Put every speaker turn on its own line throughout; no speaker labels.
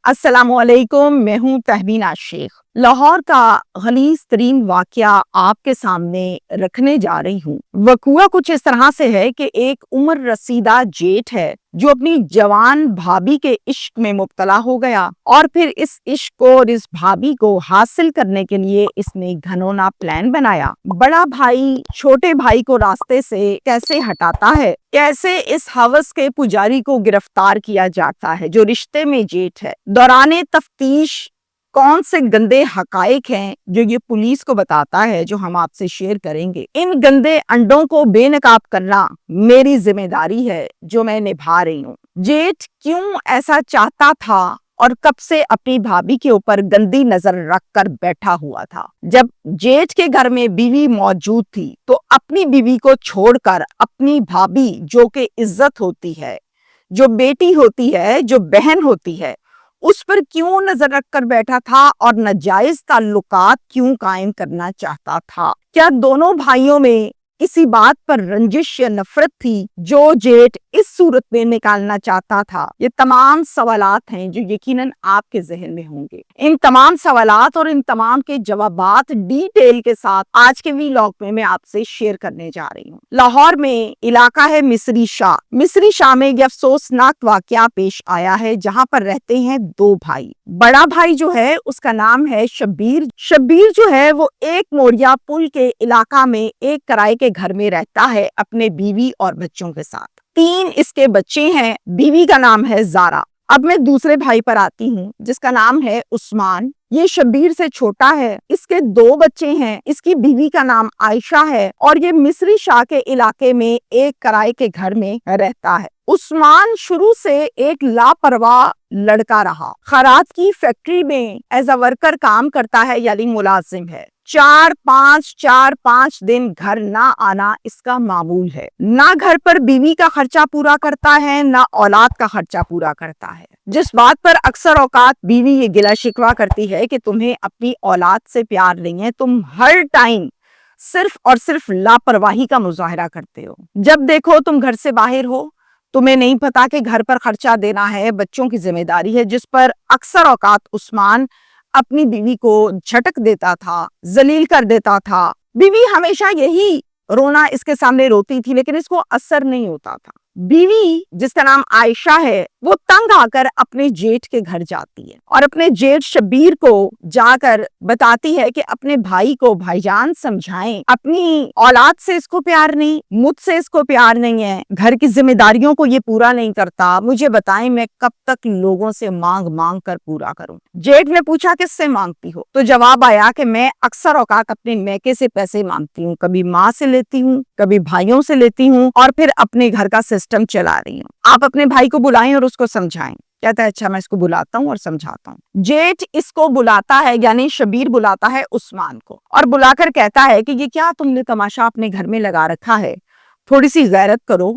अस्सलामुअलैकुम, मैं हूँ तहमीना शेख। लाहौर का गलीज़ तरीन वाक़या आपके सामने रखने जा रही हूँ। वक़ुआ कुछ इस तरह से है कि एक उम्र रसीदा जेठ है जो अपनी जवान भाभी के इश्क में मुब्तला हो गया और फिर इस इश्क को और इस भाभी को हासिल करने के लिए इसने घनौना प्लान बनाया। बड़ा भाई छोटे भाई को रास्ते से कैसे हटाता है, कैसे इस हवस के पुजारी को गिरफ्तार किया जाता है जो रिश्ते में जेठ है। दौराने तफ्तीश कौन से गंदे हकाइक हैं जो ये पुलिस को बताता है, जो हम आपसे शेयर करेंगे। इन गंदे अंडों को बेनकाब करना मेरी जिम्मेदारी है जो मैं निभा रही हूँ। जेठ क्यों ऐसा चाहता था और कब से अपनी भाभी के ऊपर गंदी नजर रखकर बैठा हुआ था। जब जेठ के घर में बीवी मौजूद थी तो अपनी बीवी को छोड़कर अपनी भाभी, जो कि इज्जत होती है, जो बेटी होती है, जो बहन होती है, उस पर क्यों नजर रखकर बैठा था और नाजायज ताल्लुकात क्यों कायम करना चाहता था। क्या दोनों भाइयों में किसी बात पर रंजिश या नफरत थी जो जेठ इस सूरत में निकालना चाहता था। ये तमाम सवालात हैं जो यकीनन आपके जहन में होंगे। इन तमाम सवालात और इन तमाम के जवाबात डिटेल के साथ आज के व्लॉग में मैं आपसे शेयर करने जा रही हूँ। लाहौर में इलाका है मिस्री शाह। मिस्री शाह में एक अफसोसनाक वाकया पेश आया है जहाँ पर रहते हैं दो भाई। बड़ा भाई जो है उसका नाम है शब्बीर। शब्बीर जो है वो एक मोरिया पुल के इलाका में एक किराए के घर में रहता है अपने बीवी और बच्चों के साथ। 3 इसके बच्चे हैं। बीवी का नाम है ज़ारा। अब मैं दूसरे भाई पर आती हूँ जिसका नाम है उस्मान। ये शब्बीर से छोटा है। इसके 2 बच्चे हैं। इसकी बीवी का नाम आयशा है और ये मिस्री शाह के इलाके में एक किराए के घर में रहता है। उस्मान शुरू से एक लापरवाह लड़का रहा। खरात की फैक्ट्री में एज अ वर्कर काम करता है, यानी मुलाजिम है। 4-5 दिन घर ना आना इसका मामूल है। ना घर पर बीवी का खर्चा पूरा करता है, ना औलाद का खर्चा पूरा करता है। जिस बात पर अक्सर औकात बीवी ये गिला शिकवा करती है कि तुम्हें अपनी औलाद से प्यार नहीं है, तुम हर टाइम सिर्फ और सिर्फ लापरवाही का मुजाहरा करते हो। जब देखो तुम घर से बाहर हो, तुम्हें नहीं पता कि घर पर खर्चा देना है, बच्चों की जिम्मेदारी है, जिस पर अक्सर औकात उस्मान अपनी बीवी को झटक देता था, जलील कर देता था। बीवी हमेशा यही रोना इसके सामने रोती थी लेकिन इसको असर नहीं होता था। बीवी जिसका नाम आयशा है वो तंग आकर अपने जेठ के घर जाती है और अपने जेठ शब्बीर को जाकर बताती है कि अपने भाई को भाईजान समझाएं, अपनी औलाद से इसको प्यार नहीं, मुझसे इसको प्यार नहीं है, घर की जिम्मेदारियों को ये पूरा नहीं करता, मुझे बताएं मैं कब तक लोगों से मांग मांग कर पूरा करूं। जेठ ने पूछा किससे मांगती हो, तो जवाब आया कि मैं अक्सर औकात अपने मैके से पैसे मांगती हूँ, कभी माँ से लेती हूँ, कभी भाइयों से लेती हूँ और फिर अपने घर का सिस्टम चला रही हूँ। आप अपने भाई को बुलाएं और उसको समझाएं। कहता है अच्छा मैं इसको बुलाता हूँ और समझाता हूँ। जेठ इसको बुलाता है, यानी शब्बीर बुलाता है उस्मान को और बुलाकर कहता है कि ये क्या तुमने तमाशा अपने घर में लगा रखा है, थोड़ी सी गैरत करो,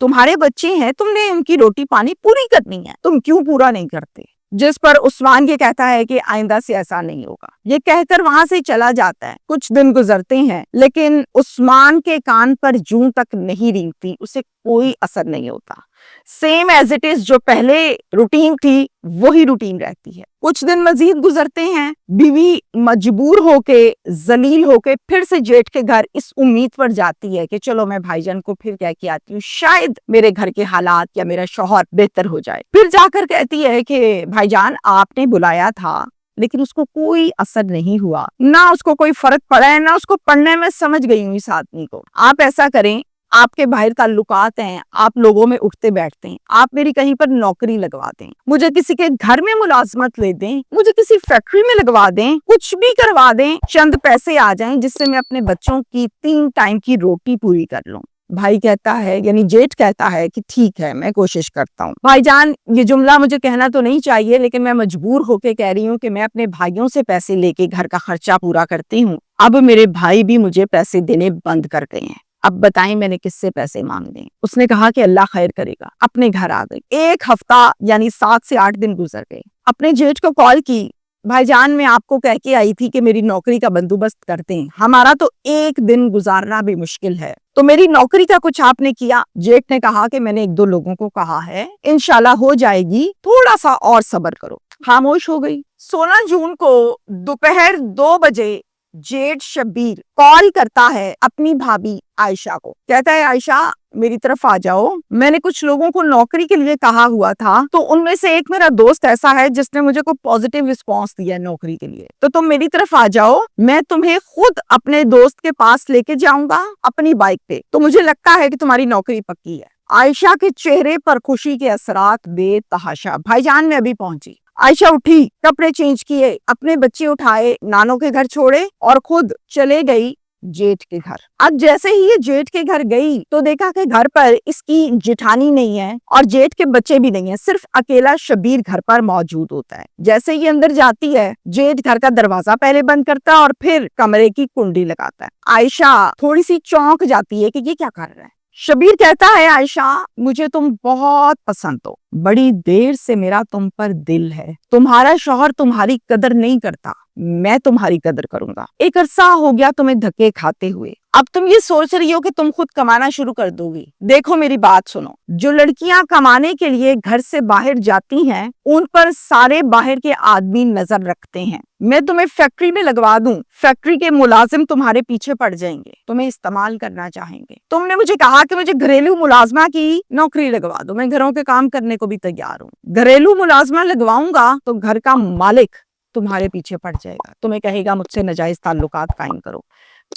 तुम्हारे बच्चे हैं, तुमने उनकी रोटी पानी पूरी करनी है, तुम क्यों पूरा नहीं करते। जिस पर उस्मान ये कहता है कि आइंदा से ऐसा नहीं होगा। ये कहकर वहां से चला जाता है। कुछ दिन गुजरते हैं लेकिन उस्मान के कान पर जूं तक नहीं रेंगती, उसे कोई असर नहीं होता। सेम एज इट इज, जो पहले रूटीन थी वही रूटीन रहती है। कुछ दिन मजीद गुजरते हैं। बीवी मजबूर होके, जलील होके फिर से जेठ के घर इस उम्मीद पर जाती है कि चलो मैं भाईजान को फिर कह के आती हूँ, शायद मेरे घर के हालात या मेरा शौहर बेहतर हो जाए। फिर जाकर कहती है कि भाईजान आपने बुलाया था लेकिन उसको कोई असर नहीं हुआ, ना उसको कोई फर्क पड़ा है, ना उसको पढ़ने में समझ गई हूँ इस आदमी को। आप ऐसा करें, आपके बाहर ताल्लुकात हैं, आप लोगों में उठते बैठते हैं, आप मेरी कहीं पर नौकरी लगवा दें, मुझे किसी के घर में मुलाजमत ले दें, मुझे किसी फैक्ट्री में लगवा दें, कुछ भी करवा दें, चंद पैसे आ जाएं जिससे मैं अपने बच्चों की 3 टाइम की रोटी पूरी कर लूं। भाई कहता है, यानी जेठ कहता है कि ठीक है मैं कोशिश करता हूँ। भाईजान ये जुमला मुझे कहना तो नहीं चाहिए लेकिन मैं मजबूर होके कह रही हूँ कि मैं अपने भाइयों से पैसे लेके घर का खर्चा पूरा करती हूँ। अब मेरे भाई भी मुझे पैसे देने बंद कर गए हैं, अब बताएं मैंने किससे पैसे मांगने। उसने कहा कि अल्लाह खैर करेगा। अपने घर आ गई। 1 हफ्ता यानी 7 से 8 दिन गुजर गए। अपने जेठ को कॉल की, भाईजान मैं आपको कह के आई थी कि मेरी नौकरी का बंदोबस्त करते हैं, हमारा तो 1 दिन गुजारना भी मुश्किल है, तो मेरी नौकरी का कुछ आपने किया। जेठ ने कहा कि मैंने 1-2 लोगों को कहा है, इंशाल्लाह हो जाएगी, थोड़ा सा और सब्र करो। خاموش ہو گئی۔ 16 جون کو دوپہر 2 بجے جیٹ شبیر کال کرتا ہے اپنی بھابھی عائشہ کو، کہتا ہے عائشہ میری طرف آ جاؤ، میں نے کچھ لوگوں کو نوکری کے لیے کہا ہوا تھا، تو ان میں سے ایک میرا دوست ایسا ہے جس نے مجھے کوئی پازیٹیو رسپانس دیا ہے نوکری کے لیے، تو تم میری طرف آ جاؤ، میں تمہیں خود اپنے دوست کے پاس لے کے جاؤں گا اپنی بائک پہ، تو مجھے لگتا ہے کہ تمہاری نوکری پکی ہے۔ عائشہ کے چہرے پر خوشی کے اثرات بے تحاشا۔ بھائی جان میں ابھی پہنچی۔ عائشہ اٹھی، کپڑے چینج کیے، اپنے بچے اٹھائے، نانوں کے گھر چھوڑے اور خود چلے گئی جیٹھ کے گھر۔ اب جیسے ہی یہ جیٹھ کے گھر گئی تو دیکھا کہ گھر پر اس کی جیٹھانی نہیں ہے اور جیٹھ کے بچے بھی نہیں ہیں، صرف اکیلا شبیر گھر پر موجود ہوتا ہے۔ جیسے ہی اندر جاتی ہے، جیٹھ گھر کا دروازہ پہلے بند کرتا ہے اور پھر کمرے کی کنڈی لگاتا ہے۔ عائشہ تھوڑی سی چونک جاتی ہے کہ یہ کیا کر رہا ہے۔ شبیر کہتا ہے عائشہ مجھے تم بہت پسند ہو، بڑی دیر سے میرا تم پر دل ہے، تمہارا شوہر تمہاری قدر نہیں کرتا، میں تمہاری قدر کروں گا۔ ایک عرصہ ہو گیا تمہیں دھکے کھاتے ہوئے، اب تم یہ سوچ رہی ہو کہ تم خود کمانا شروع کر دو گی۔ دیکھو میری بات سنو، جو لڑکیاں کمانے کے لیے گھر سے باہر جاتی ہیں ان پر سارے باہر کے آدمی نظر رکھتے ہیں۔ میں تمہیں فیکٹری میں لگوا دوں، فیکٹری کے ملازم تمہارے پیچھے پڑ جائیں گے، تمہیں استعمال کرنا چاہیں گے۔ تم نے مجھے کہا کہ مجھے گھریلو ملازمہ کی نوکری لگوا دو، میں گھروں کے کام کرنے کو بھی تیار ہوں۔ گھریلو ملازمہ لگواؤں گا تو گھر کا مالک تمہارے پیچھے پڑ جائے گا، تمہیں کہے گا مجھ سے ناجائز تعلقات قائم کرو۔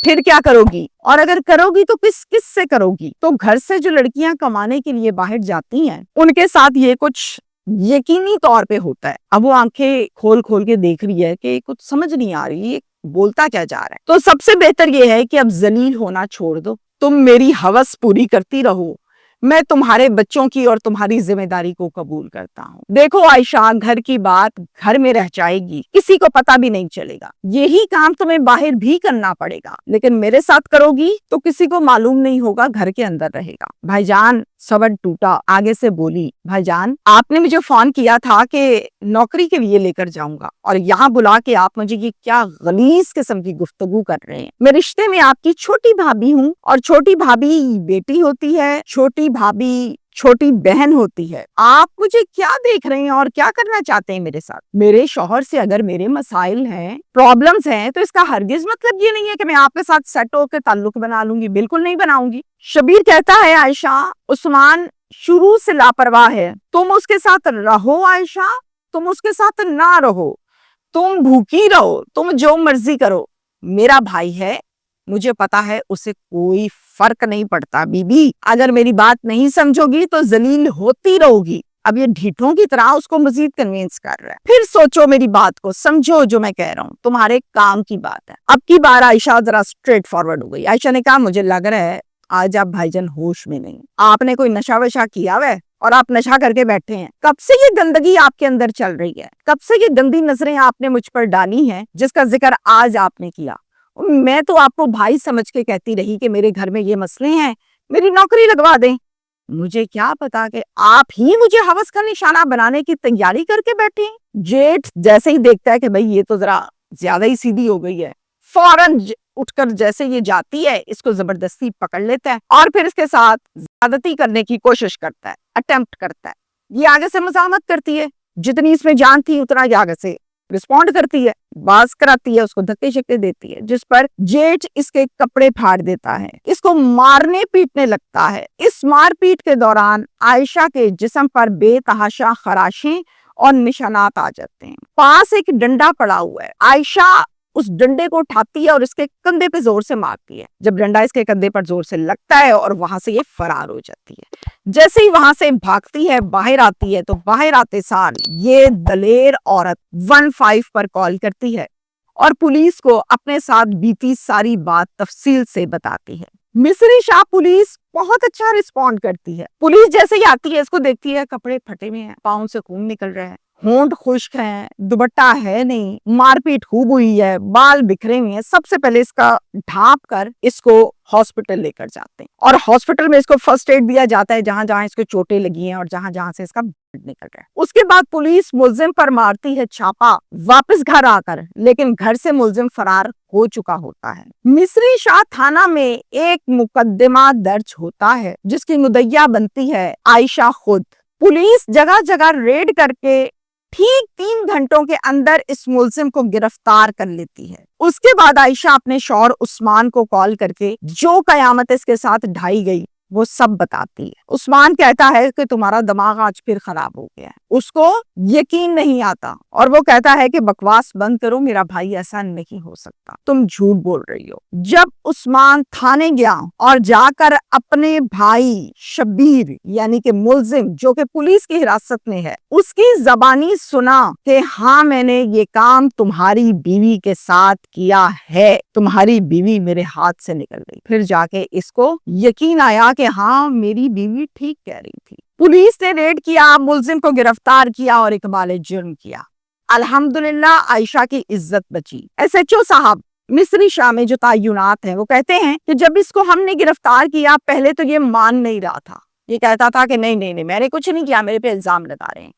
پھر کیا کرو گی؟ اور اگر کرو گی تو کس سے کرو گی؟ تو گھر سے جو لڑکیاں کمانے کے لیے باہر جاتی ہیں ان کے ساتھ یہ کچھ یقینی طور پہ ہوتا ہے۔ اب وہ آنکھیں کھول کھول کے دیکھ رہی ہے کہ کچھ سمجھ نہیں آ رہی، یہ بولتا کیا جا رہا ہے۔ تو سب سے بہتر یہ ہے کہ اب ذلیل ہونا چھوڑ دو، تم میری ہوس پوری کرتی رہو، میں تمہارے بچوں کی اور تمہاری ذمہ داری کو قبول کرتا ہوں۔ دیکھو عائشہ، گھر کی بات گھر میں رہ جائے گی، کسی کو پتہ بھی نہیں چلے گا، یہی کام تمہیں باہر بھی کرنا پڑے گا، لیکن میرے ساتھ کرو گی تو کسی کو معلوم نہیں ہوگا، گھر کے اندر رہے گا۔ بھائی جان صبر ٹوٹا، آگے سے بولی بھائی جان آپ نے مجھے فون کیا تھا کہ نوکری کے لیے لے کر جاؤں گا، اور یہاں بلا کے آپ مجھے یہ کیا غلیظ قسم کی گفتگو کر رہے ہیں۔ میں رشتے میں آپ کی چھوٹی بھابھی ہوں، اور چھوٹی بھابھی بیٹی ہوتی ہے، چھوٹی بھابھی چھوٹی بہن ہوتی ہے۔ آپ مجھے کیا دیکھ رہے ہیں اور کیا کرنا چاہتے ہیں میرے ساتھ؟ میرے شوہر سے اگر میرے مسائل ہیں، پرابلمز ہیں، تو اس کا ہرگز مطلب یہ نہیں ہے کہ میں آپ کے ساتھ سیٹ ہو کے تعلق بنا لوں گی، بالکل نہیں بناؤں گی۔ شبیر کہتا ہے عائشہ عثمان شروع سے لاپرواہ ہے، تم اس کے ساتھ رہو عائشہ، تم اس کے ساتھ نہ رہو، تم بھوکی رہو، تم جو مرضی کرو، میرا بھائی ہے، مجھے پتا ہے اسے کوئی فرق نہیں پڑتا۔ بی بی اگر میری بات نہیں سمجھو گی تو ذلیل ہوتی رہو گی۔ اب یہ ڈھیٹوں کی طرح اس کو مزید کنوینس کر رہا ہے۔ پھر سوچو میری بات کو، سمجھو جو میں کہہ رہا ہوں، تمہارے کام کی بات ہے۔ اب کی بار عائشہ ذرا اسٹریٹ فارورڈ ہو گئی۔ عائشہ نے کہا مجھے لگ رہا ہے آج آپ بھائی جان ہوش میں نہیں، آپ نے کوئی نشہ وشا کیا ہوا ہے اور آپ نشہ کر کے بیٹھے ہیں۔ کب سے یہ گندگی آپ کے اندر چل رہی ہے؟ کب سے یہ گندی نظریں آپ نے مجھ پر ڈالی ہیں جس کا ذکر آج آپ نے کیا؟ میں تو آپ کو بھائی سمجھ کے کہتی رہی کہ میرے گھر میں یہ مسئلے ہیں، میری نوکری لگوا دیں۔ مجھے کیا پتا کہ آپ ہی مجھے ہوس کا نشانہ بنانے کی تیاری کر کے بیٹھے ہیں۔ جیٹھ جیسے ہی دیکھتا ہے کہ بھئی یہ تو ذرا زیادہ ہی سیدھی ہو گئی ہے، فوراً اٹھ کر جیسے یہ جاتی ہے اس کو زبردستی پکڑ لیتا ہے اور پھر اس کے ساتھ زیادتی کرنے کی کوشش کرتا ہے، اٹیمپٹ کرتا ہے۔ یہ آگے سے مزاحمت کرتی ہے، جتنی اس میں جان تھی اتنا یہ آگے سے رسپونڈ کرتی ہے، باز کراتی ہے، اس کو دھکے شکے دیتی ہے، جس پر جیٹھ اس کے کپڑے پھاڑ دیتا ہے، اس کو مارنے پیٹنے لگتا ہے۔ اس مار پیٹ کے دوران عائشہ کے جسم پر بے تحاشا خراشیں اور نشانات آ جاتے ہیں۔ پاس ایک ڈنڈا پڑا ہوا ہے، عائشہ اس ڈنڈے کو اٹھاتی ہے اور اس کے کندھے پہ زور سے مارتی ہے۔ جب ڈنڈا اس کے کندھے پر زور سے لگتا ہے اور وہاں سے یہ فرار ہو جاتی ہے۔ جیسے ہی وہاں سے بھاگتی ہے، باہر آتی ہے، تو باہر آتے سال یہ دلیر عورت 15 پر کال کرتی ہے اور پولیس کو اپنے ساتھ بیتی ساری بات تفصیل سے بتاتی ہے۔ مصری شاہ پولیس بہت اچھا رسپونڈ کرتی ہے۔ پولیس جیسے ہی آتی ہے اس کو دیکھتی ہے، کپڑے پھٹے ہوئے ہیں، پاؤں سے خون نکل رہا ہے، ہونٹ خشک ہے، دوپٹہ ہے نہیں، مار پیٹ خوب ہوئی ہے، بال بکھرے ہوئے ہیں۔ سب سے پہلے اس کا ڈھانپ کر اس کو ہاسپٹل لے کر جاتے ہیں اور ہاسپٹل میں اس کو فرسٹ ایڈ دیا جاتا ہے جہاں جہاں اس کو چوٹیں لگی ہیں اور جہاں جہاں سے اس کا بلڈ نکل رہا ہے۔ اس کے بعد پولیس ملزم پر مارتی ہے چھاپا واپس گھر آ کر، لیکن گھر سے ملزم فرار ہو چکا ہوتا ہے۔ مصری شاہ تھانہ میں ایک مقدمہ درج ہوتا ہے جس کی مدعیہ بنتی ہے عائشہ خود۔ پولیس جگہ جگہ ریڈ کر کے ठीक 3 घंटों के अंदर इस मुलजिम को गिरफ्तार कर लेती है। उसके बाद आयशा अपने शौहर उस्मान को कॉल करके जो कयामत इसके साथ ढाई गई वो सब बताती है। उस्मान कहता है कि तुम्हारा दिमाग आज फिर खराब हो गया है। उसको यकीन नहीं आता और वो कहता है कि बकवास बंद करो, मेरा भाई ऐसा नहीं हो सकता, तुम झूठ बोल रही हो। जब उस्मान थाने गया और जाकर अपने भाई शब्बीर यानी कि मुलजिम जो कि पुलिस की हिरासत में है उसकी जबानी सुना कि हाँ मैंने ये काम तुम्हारी बीवी के साथ किया है, तुम्हारी बीवी मेरे हाथ से निकल गई, फिर जाके इसको यकीन आया कि हाँ मेरी बीवी ठीक कह रही थी। पुलिस ने रेड किया, मुलजिम को गिरफ्तार किया और इकबाल जुर्म किया। अल्हम्दुलिल्लाह आयशा की इज्जत बची। SHO साहब मिस्री शाह में जो तायुनात हैं वो कहते हैं कि जब इसको हमने गिरफ्तार किया पहले तो ये मान नहीं रहा था, ये कहता था कि नहीं नहीं नहीं मैंने कुछ नहीं किया, मेरे पे इल्जाम लगा रहे हैं।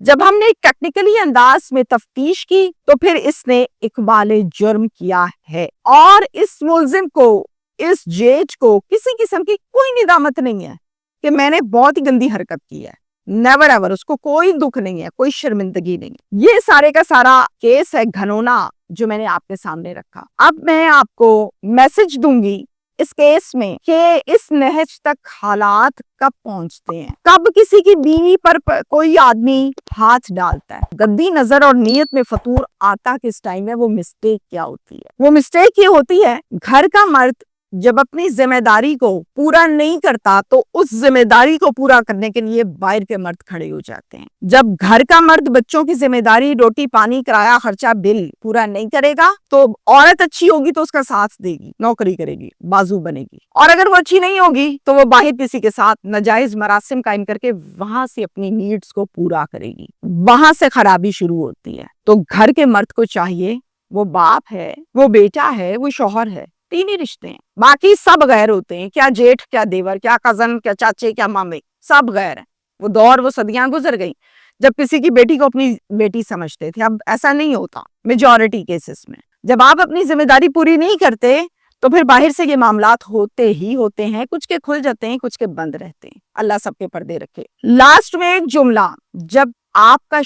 जब हमने टेक्निकली अंदाज में तफ्तीश की तो फिर इसने इकबाल जुर्म किया है और इस मुलजिम को, इस जेज को किसी किस्म की कोई निदामत नहीं है कि मैंने बहुत ही गंदी हरकत की है। नेवर एवर, उसको कोई दुख नहीं है, कोई शर्मिंदगी नहीं है। ये सारे का सारा केस है घनौना जो मैंने आपके सामने रखा। अब मैं आपको मैसेज दूंगी इस केस में कि इस नहज तक हालात कब पहुंचते हैं, कब किसी की बीवी पर कोई आदमी हाथ डालता है। गंदी नजर और नीयत में फतूर आता किस टाइम है, वो मिस्टेक क्या होती है? वो मिस्टेक ये होती है घर का मर्द जब अपनी जिम्मेदारी को पूरा नहीं करता तो उस जिम्मेदारी को पूरा करने के लिए बाहर के मर्द खड़े हो जाते हैं। जब घर का मर्द बच्चों की जिम्मेदारी, रोटी पानी, किराया खर्चा, बिल पूरा नहीं करेगा तो औरत अच्छी होगी तो उसका साथ देगी, नौकरी करेगी, बाजू बनेगी, और अगर वो अच्छी नहीं होगी तो वो बाहर किसी के साथ नाजायज मरासिम कायम करके वहां से अपनी नीड्स को पूरा करेगी। वहां से खराबी शुरू होती है। तो घर के मर्द को चाहिए, वो बाप है, वो बेटा है, वो शौहर है, 3 ही रिश्ते हैं, बाकी सब गैर होते हैं। क्या जेठ, क्या देवर, क्या कजन, क्या चाचे, क्या मामे, सब गैर है। वो दौर, वो सदियां गुजर गई जब किसी की बेटी को अपनी बेटी समझते थे। अब ऐसा नहीं होता मेजॉरिटी केसेस में। जब आप अपनी जिम्मेदारी पूरी नहीं करते तो फिर बाहर से ये मामलात होते ही होते हैं। कुछ के खुल जाते हैं, कुछ के बंद रहते हैं। अल्लाह सबके पर्दे रखे। लास्ट में एक जुमला, जब आपका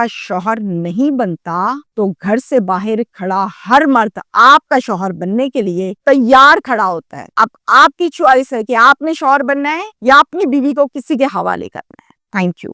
शौहर नहीं बनता तो घर से बाहर खड़ा हर मर्द आपका शौहर बनने के लिए तैयार खड़ा होता है। अब आपकी चॉइस है कि आपने शौहर बनना है या अपनी बीवी को किसी के हवाले करना है। Thank you.